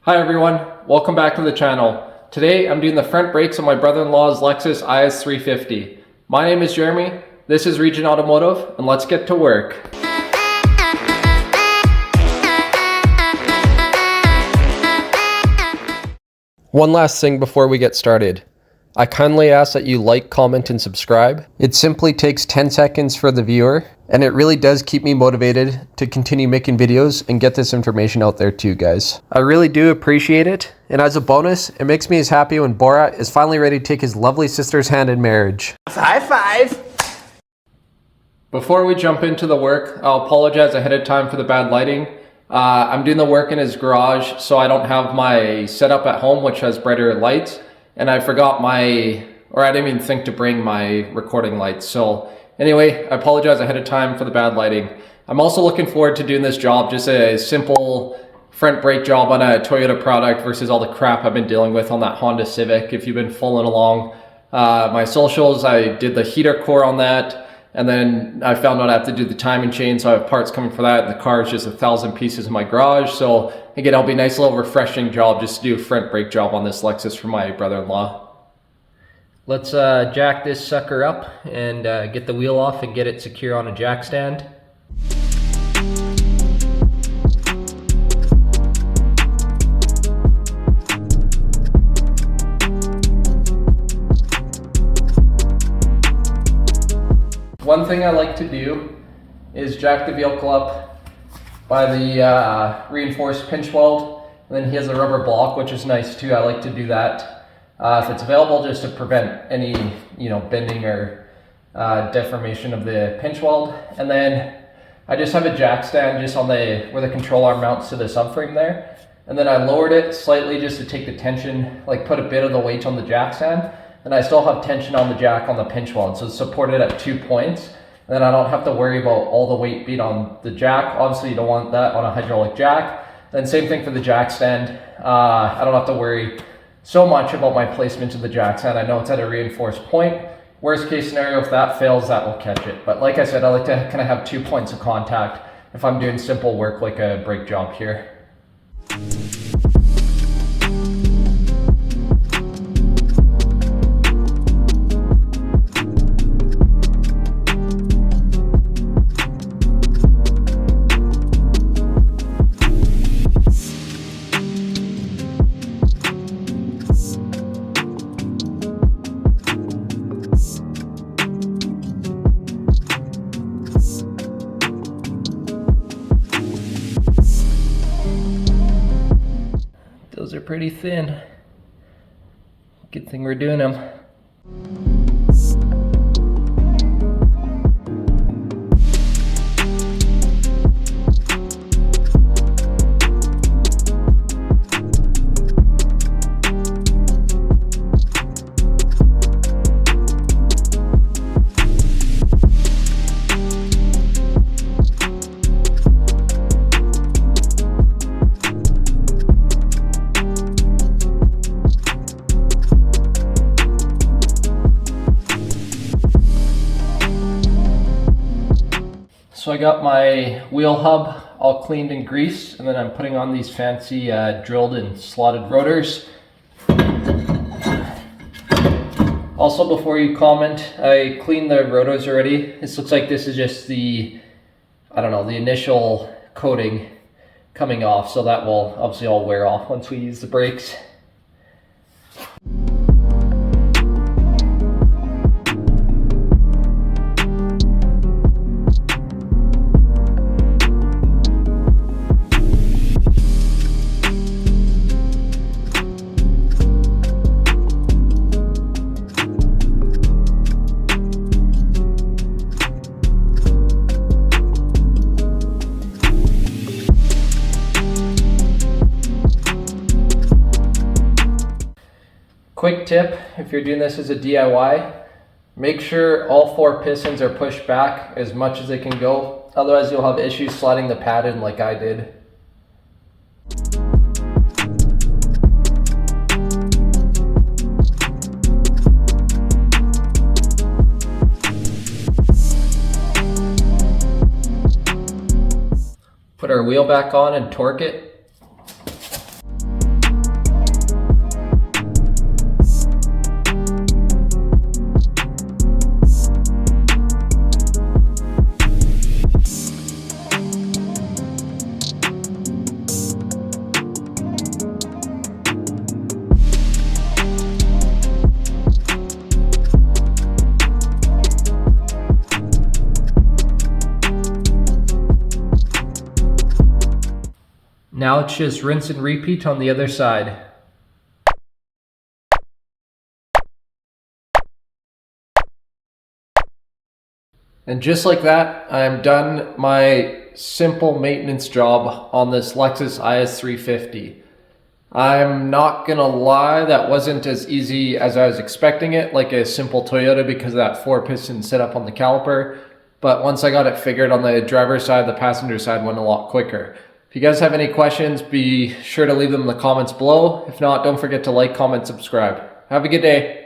Hi everyone, welcome back to the channel. Today I'm doing the front brakes on my brother-in-law's Lexus IS350. My name is Jeremy, this is Region Automotive, and let's get to work. One last thing before we get started. I kindly ask that you like, comment, and subscribe. It simply takes 10 seconds for the viewer, and it really does keep me motivated to continue making videos and get this information out there to you guys. I really do appreciate it, and as a bonus, it makes me as happy when Borat is finally ready to take his lovely sister's hand in marriage. High five! Before we jump into the work, I'll apologize ahead of time for the bad lighting. I'm doing the work in his garage, so I don't have my setup at home, which has brighter lights. And I forgot I didn't even think to bring my recording lights. So anyway, I apologize ahead of time for the bad lighting. I'm also looking forward to doing this job, just a simple front brake job on a Toyota product versus all the crap I've been dealing with on that Honda Civic. If you've been following along my socials, I did the heater core on that. And then I found out I have to do the timing chain, so I have parts coming for that. The car is just 1,000 pieces in my garage. So again, it'll be a nice little refreshing job just to do a front brake job on this Lexus for my brother-in-law. Let's jack this sucker up and get the wheel off and get it secure on a jack stand. One thing I like to do is jack the vehicle up by the reinforced pinch weld, and then he has a rubber block, which is nice too. I like to do that if it's available, just to prevent any bending or deformation of the pinch weld. And then I just have a jack stand just on where the control arm mounts to the subframe there, and then I lowered it slightly just to take the tension, like put a bit of the weight on the jack stand. And I still have tension on the jack on the pinch weld, so it's supported at 2 points. And then I don't have to worry about all the weight being on the jack. Obviously you don't want that on a hydraulic jack. Then same thing for the jack stand. I don't have to worry so much about my placement of the jack stand. I know it's at a reinforced point. Worst case scenario, if that fails, that will catch it. But like I said, I like to kind of have 2 points of contact if I'm doing simple work like a brake job here. Those are pretty thin. Good thing we're doing them. So I got my wheel hub all cleaned and greased, and then I'm putting on these fancy drilled and slotted rotors. Also, before you comment, I cleaned the rotors already. This looks like this is just the initial coating coming off, so that will obviously all wear off once we use the brakes. Quick tip, if you're doing this as a DIY, make sure all 4 pistons are pushed back as much as they can go. Otherwise you'll have issues sliding the pad in like I did. Put our wheel back on and torque it. Now let's just rinse and repeat on the other side. And just like that, I'm done my simple maintenance job on this Lexus IS350. I'm not gonna lie, that wasn't as easy as I was expecting it, like a simple Toyota, because of that 4-piston setup on the caliper. But once I got it figured on the driver's side, the passenger side went a lot quicker. If you guys have any questions, be sure to leave them in the comments below. If not, don't forget to like, comment, subscribe. Have a good day.